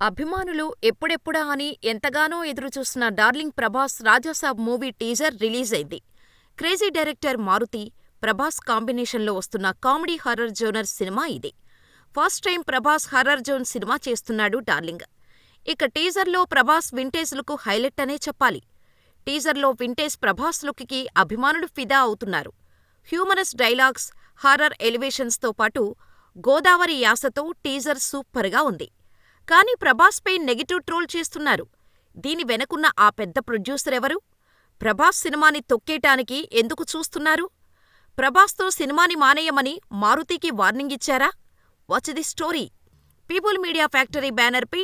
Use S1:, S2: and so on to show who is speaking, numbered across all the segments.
S1: అభిమానులు ఎప్పుడెప్పుడా అని ఎంతగానో ఎదురుచూస్తున్న darling Prabhas Rajasaab movie teaser రిలీజైంది. క్రేజీ డైరెక్టర్ మారుతి, ప్రభాస్ కాంబినేషన్లో వస్తున్న కామెడీ హారర్ జోనర్ సినిమా ఇది. First time Prabhas horror zone సినిమా చేస్తున్నాడు డార్లింగ్. ఇక టీజర్లో ప్రభాస్ వింటేజ్ లుక్ హైలైట్ అనే చెప్పాలి. టీజర్లో వింటేజ్ ప్రభాస్ లుక్కి అభిమానులు ఫిదా అవుతున్నారు. హ్యూమరస్ డైలాగ్స్, హారర్ ఎలివేషన్స్తో పాటు గోదావరి యాసతో టీజర్ సూపర్గా ఉంది. కానీ ప్రభాస్పై నెగటివ్ ట్రోల్ చేస్తున్నారు. దీని వెనకున్న ఆ పెద్ద ప్రొడ్యూసర్ ఎవరు? ప్రభాస్ సినిమాని తొక్కేయటానికి ఎందుకు చూస్తున్నారు? ప్రభాస్తో సినిమాని మానేయమని మారుతికి వార్నింగ్ ఇచ్చారా? Watch the story. People media factory బ్యానర్పై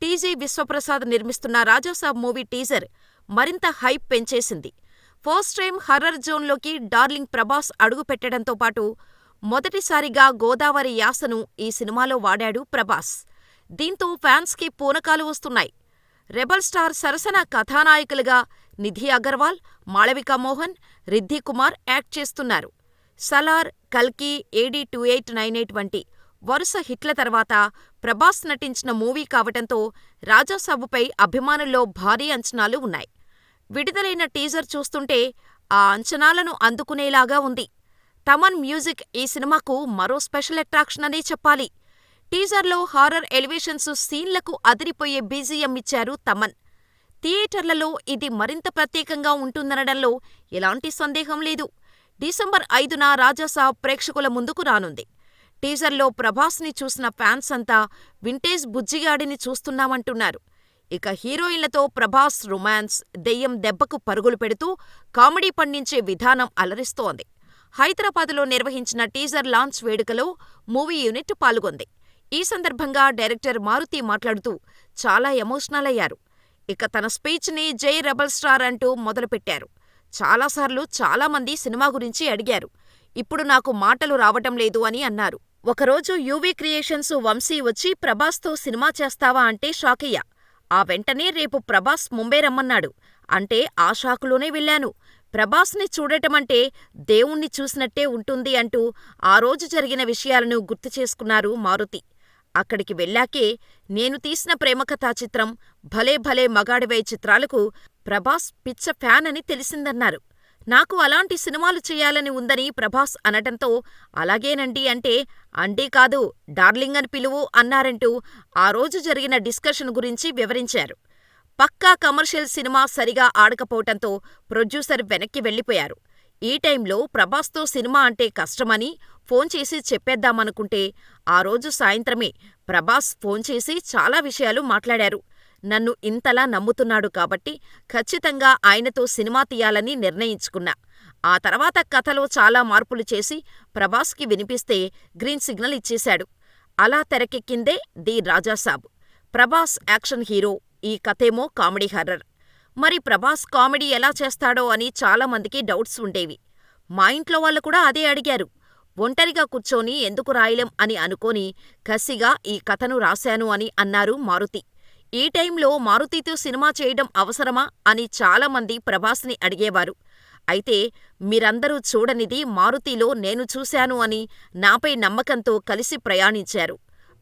S1: టీజీ విశ్వప్రసాద్ నిర్మిస్తున్న రాజాసాబ్ మూవీ టీజర్ మరింత హైప్ పెంచేసింది. ఫస్ట్ టైం హర్రర్ జోన్లోకి డార్లింగ్ ప్రభాస్ అడుగుపెట్టడంతో పాటు మొదటిసారిగా గోదావరి యాసను ఈ సినిమాలో వాడాడు ప్రభాస్. దీంతో ఫ్యాన్స్కి పూనకాలు వస్తున్నాయి. రెబల్ స్టార్ సరసన కథానాయకులుగా నిధి అగర్వాల్, మాళవిక మోహన్, రిద్ధి కుమార్ యాక్ట్ చేస్తున్నారు. సలార్, కల్కి, ఏడీ 2898 వంటి వరుస హిట్ల తర్వాత ప్రభాస్ నటించిన మూవీ కావటంతో రాజాసాబుపై అభిమానుల్లో భారీ అంచనాలు ఉన్నాయి. విడుదలైన టీజర్ చూస్తుంటే ఆ అంచనాలను అందుకునేలాగా ఉంది. తమన్ మ్యూజిక్ ఈ సినిమాకు మరో స్పెషల్ అట్రాక్షన్ అనే చెప్పాలి. టీజర్లో హారర్ ఎలివేషన్స్ సీన్లకు అదిరిపోయే బీజీఎం ఇచ్చారు తమన్. థియేటర్లలో ఇది మరింత ప్రత్యేకంగా ఉంటుందనడంలో ఎలాంటి సందేహం లేదు. డిసెంబర్ 5న రాజాసాబ్ ప్రేక్షకుల ముందుకు రానుంది. టీజర్లో ప్రభాస్ని చూసిన ఫ్యాన్స్ అంతా వింటేజ్ బుజ్జిగాడిని చూస్తున్నామంటున్నారు. ఇక హీరోయిన్లతో ప్రభాస్ రొమాన్స్, దెయ్యం దెబ్బకు పరుగులు పెడుతూ కామెడీ పండించే విధానం అలరిస్తోంది. హైదరాబాద్లో నిర్వహించిన టీజర్ లాంచ్ వేడుకలో మూవీ యూనిట్ పాల్గొంది. ఈ సందర్భంగా డైరెక్టర్ మారుతి మాట్లాడుతూ చాలా ఎమోషనల్ అయ్యారు. ఇక తన స్పీచ్ని జై రెబల్ స్టార్ అంటూ మొదలుపెట్టారు. చాలాసార్లు చాలామంది సినిమా గురించి అడిగారు. ఇప్పుడు నాకు మాటలు రావటం లేదు అని అన్నారు. ఒకరోజు యూవీ క్రియేషన్స్ వంశీ వచ్చి ప్రభాస్తో సినిమా చేస్తావా అంటే షాకయ్యా. ఆ వెంటనే రేపు ప్రభాస్ ముంబై రమ్మన్నాడు. అంటే ఆ షాకులోనే వెళ్ళాను. ప్రభాస్ని చూడటమంటే దేవుణ్ణి చూసినట్టే ఉంటుంది అంటూ ఆ రోజు జరిగిన విషయాలను గుర్తు చేసుకున్నారు మారుతి. అక్కడికి వెళ్ళాకే నేను తీసిన ప్రేమకథా చిత్రం, భలే భలే మగాడివై చిత్రాలకు ప్రభాస్ పిచ్చ ఫ్యాన్ అని తెలిసిందన్నారు. నాకు అలాంటి సినిమాలు చేయాలని ఉందని ప్రభాస్ అనటంతో అలాగేనండి అంటే అండి కాదు డార్లింగ్ అని పిలువు అన్నారంటూ ఆ రోజు జరిగిన డిస్కషన్ గురించి వివరించారు. పక్కా కమర్షియల్ సినిమా సరిగా ఆడకపోవటంతో ప్రొడ్యూసర్ వెనక్కి వెళ్ళిపోయారు. ఈ టైంలో ప్రభాస్తో సినిమా అంటే కష్టమని ఫోన్ చేసి చెప్పేద్దామనుకుంటే ఆ రోజు సాయంత్రమే ప్రభాస్ ఫోన్ చేసి చాలా విషయాలు మాట్లాడారు. నన్ను ఇంతలా నమ్ముతున్నాడు కాబట్టి ఖచ్చితంగా ఆయనతో సినిమా తీయాలని నిర్ణయించుకున్నా. ఆ తర్వాత కథలో చాలా మార్పులు చేసి ప్రభాస్కి వినిపిస్తే గ్రీన్ సిగ్నల్ ఇచ్చేశాడు. అలా తెరకెక్కిందే the Rajasaab. Prabhas action hero, ఈ కథేమో కామెడీ హర్రర్. మరి ప్రభాస్ కామెడీ ఎలా చేస్తాడో అని చాలామందికి డౌట్స్ ఉండేవి. మా ఇంట్లో వాళ్ళు కూడా అదే అడిగారు. ఒంటరిగా కూర్చొని ఎందుకు రాయలేం అని అనుకోని కసిగా ఈ కథను రాశాను అని అన్నారు మారుతి. ఈ టైంలో మారుతితో సినిమా చేయడం అవసరమా అని చాలామంది ప్రభాస్ని అడిగేవారు. అయితే మీరందరూ చూడనిది మారుతిలో నేను చూశాను అని నాపై నమ్మకంతో కలిసి ప్రయాణించారు.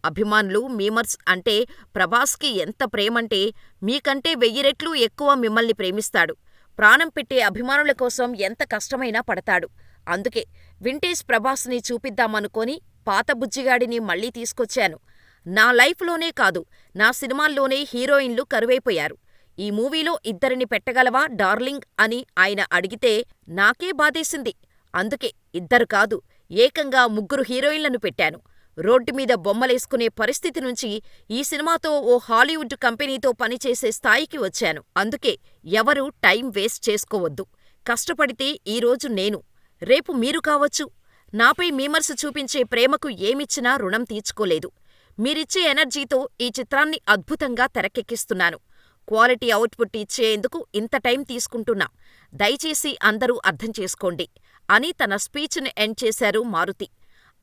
S1: అభిమానులు, మీమర్స్ అంటే ప్రభాస్కి ఎంత ప్రేమంటే మీకంటే 1000 రెట్లు ఎక్కువ మిమ్మల్ని ప్రేమిస్తాడు. ప్రాణం పెట్టే అభిమానుల కోసం ఎంత కష్టమైనా పడతాడు. అందుకే వింటేజ్ ప్రభాస్ని చూపిద్దామనుకొని పాత బుజ్జిగాడిని మళ్ళీ తీసుకొచ్చాను. నా లైఫ్లోనే కాదు, నా సినిమాల్లోనే హీరోయిన్లు కరువైపోయారు. ఈ మూవీలో 2 పెట్టగలవా డార్లింగ్ అని ఆయన అడిగితే నాకే బాధేసింది. అందుకే 2 కాదు, ఏకంగా 3 హీరోయిన్లను పెట్టాను. రోడ్డుమీద బొమ్మలేసుకునే పరిస్థితి నుంచి ఈ సినిమాతో ఓ హాలీవుడ్ కంపెనీతో పనిచేసే స్థాయికి వచ్చాను. అందుకే ఎవరూ టైం వేస్ట్ చేసుకోవద్దు. కష్టపడితే ఈరోజు నేను, రేపు మీరు కావచ్చు. నాపై మీమర్స్ చూపించే ప్రేమకు ఏమిచ్చినా రుణం తీర్చుకోలేదు. మీరిచ్చే ఎనర్జీతో ఈ చిత్రాన్ని అద్భుతంగా తెరకెక్కిస్తున్నాను. క్వాలిటీ అవుట్పుట్ ఇచ్చేందుకు ఇంత టైం తీసుకుంటున్నా. దయచేసి అందరూ అర్థం చేసుకోండి అని తన స్పీచ్ని ఎండ్ చేశారు మారుతి.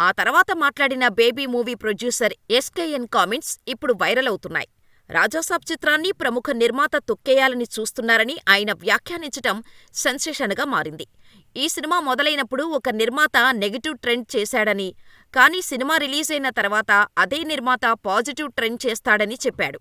S1: ఆ తర్వాత మాట్లాడిన baby movie producer SKN comments ఇప్పుడు వైరల్ అవుతున్నాయి. రాజాసాబ్ చిత్రాన్ని ప్రముఖ నిర్మాత తొక్కేయాలని చూస్తున్నారని ఆయన వ్యాఖ్యానించటం సెన్సేషన్గా మారింది. ఈ సినిమా మొదలైనప్పుడు ఒక నిర్మాత నెగటివ్ ట్రెండ్ చేశాడని, కానీ సినిమా రిలీజైన తర్వాత అదే నిర్మాత పాజిటివ్ ట్రెండ్ చేస్తాడని చెప్పాడు.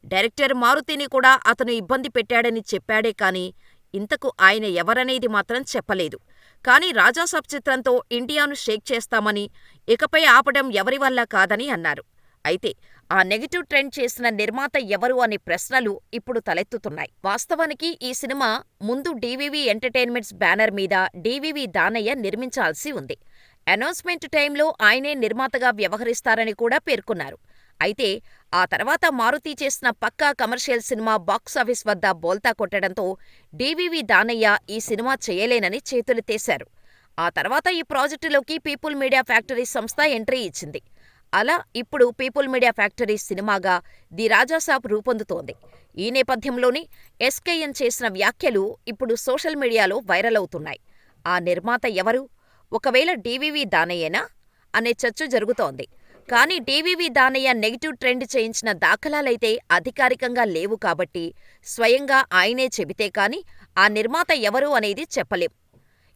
S1: డైరెక్టర్ మారుతిని కూడా అతను ఇబ్బంది పెట్టాడని చెప్పాడే కానీ, ఇంతకు ఆయన ఎవరనేది మాత్రం చెప్పలేదు. కానీ రాజాసాబ్ చిత్రంతో ఇండియాను షేక్ చేస్తామని, ఇకపై ఆపడం ఎవరివల్ల కాదని అన్నారు. అయితే ఆ నెగెటివ్ ట్రెండ్ చేసిన నిర్మాత ఎవరు అనే ప్రశ్నలు ఇప్పుడు తలెత్తుతున్నాయి. వాస్తవానికి ఈ సినిమా ముందు డీవీవీ ఎంటర్టైన్మెంట్స్ బ్యానర్ మీద డీవీవీ దానయ్య నిర్మించాల్సి ఉంది. అనౌన్స్మెంట్ టైంలో ఆయనే నిర్మాతగా వ్యవహరిస్తారని కూడా పేర్కొన్నారు. అయితే ఆ తర్వాత మారుతి చేసిన పక్కా కమర్షియల్ సినిమా బాక్సాఫీస్ వద్ద బోల్తా కొట్టడంతో డీవీవీ దానయ్య ఈ సినిమా చేయలేనని చేతులెత్తేశారు. ఆ తర్వాత ఈ ప్రాజెక్టులోకి పీపుల్ మీడియా ఫ్యాక్టరీ సంస్థ ఎంట్రీ ఇచ్చింది. అలా ఇప్పుడు పీపుల్ మీడియా ఫ్యాక్టరీ సినిమాగా ది రాజాసాబ్ రూపొందుతోంది. ఈ నేపథ్యంలోనే ఎస్కేఎన్ చేసిన వ్యాఖ్యలు ఇప్పుడు సోషల్ మీడియాలో వైరల్ అవుతున్నాయి. ఆ నిర్మాత ఎవరు? ఒకవేళ డీవీవీ దానయ్యేనా అనే చర్చ జరుగుతోంది. కానీ డీవీవీ దానయ్య నెగెటివ్ ట్రెండ్ చేయించిన దాఖలాలైతే అధికారికంగా లేవు కాబట్టి స్వయంగా ఆయనే చెబితే కాని ఆ నిర్మాత ఎవరు అనేది చెప్పలేం.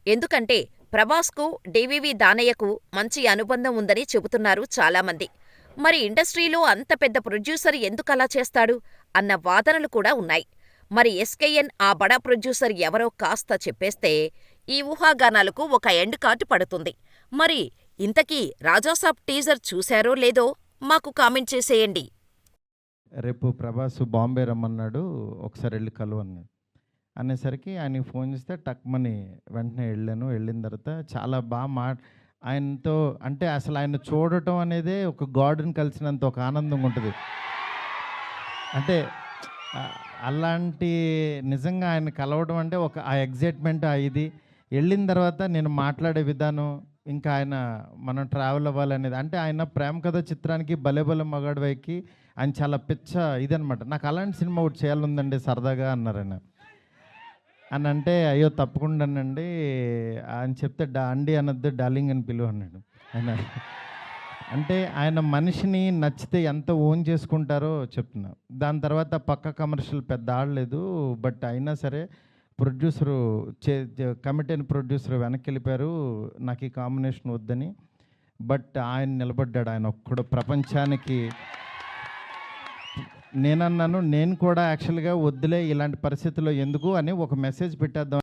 S1: ఎందుకంటే ప్రభాస్కు డీవీవీ దానయ్యకు మంచి అనుబంధం ఉందని చెబుతున్నారు చాలామంది. మరి ఇండస్ట్రీలో అంత పెద్ద ప్రొడ్యూసర్ ఎందుకలా చేస్తాడు అన్న వాదనలు కూడా ఉన్నాయి. మరి ఎస్కేఎన్ ఆ బడా ప్రొడ్యూసర్ ఎవరో కాస్త చెప్పేస్తే ఈ ఊహాగానాలకు ఒక ఎండ్ కార్డు పడుతుంది. మరి ఇంతకీ రాజాసాబ్ టీజర్ చూశారో లేదో మాకు కామెంట్ చేసేయండి.
S2: రేపు ప్రభాస్ బాంబే రమ్మన్నాడు, ఒకసారి వెళ్ళి కలువు అన్నాడు. అనేసరికి ఆయనకి ఫోన్ చేస్తే టక్మని వెంటనే వెళ్ళాను. వెళ్ళిన తర్వాత చాలా బాగా ఆయనతో అంటే అసలు ఆయన చూడటం అనేదే ఒక గాడ్ని కలిసినంత ఒక ఆనందంగా ఉంటుంది. అంటే అలాంటి నిజంగా ఆయన కలవడం అంటే ఒక ఆ ఎగ్జైట్మెంట్ ఇది వెళ్ళిన తర్వాత నేను మాట్లాడే విధానం, ఇంకా ఆయన మనం ట్రావెల్ అవ్వాలనేది, అంటే ఆయన ప్రేమ కథ చిత్రానికి భలే భలే మగాడివైకి ఆయన చాలా పిచ్చ ఇదనమాట. నాకు అలాంటి సినిమా ఒకటి చేయాలందండి సరదాగా అన్నారు ఆయన. అని అంటే అయ్యో తప్పకుండానండి అని చెప్తే అండి అనొద్దు డార్లింగ్ అని పిలువ అన్నాడు ఆయన. అంటే ఆయన మనిషిని నచ్చితే ఎంత ఓన్ చేసుకుంటారో చెప్తున్నా. దాని తర్వాత పక్క కమర్షియల్ పెద్ద ఆడలేదు, బట్ అయినా సరే ప్రొడ్యూసరు కమిటీ అయిన ప్రొడ్యూసర్ వెనక్కి వెళ్ళిపోయారు నాకు ఈ కాంబినేషన్ వద్దని. బట్ ఆయన నిలబడ్డాడు. ఆయన ఒక్కడు ప్రపంచానికి. నేనన్నాను నేను కూడా యాక్చువల్గా వద్దులే ఇలాంటి పరిస్థితుల్లో ఎందుకు అని ఒక మెసేజ్ పెట్టేద్దాం.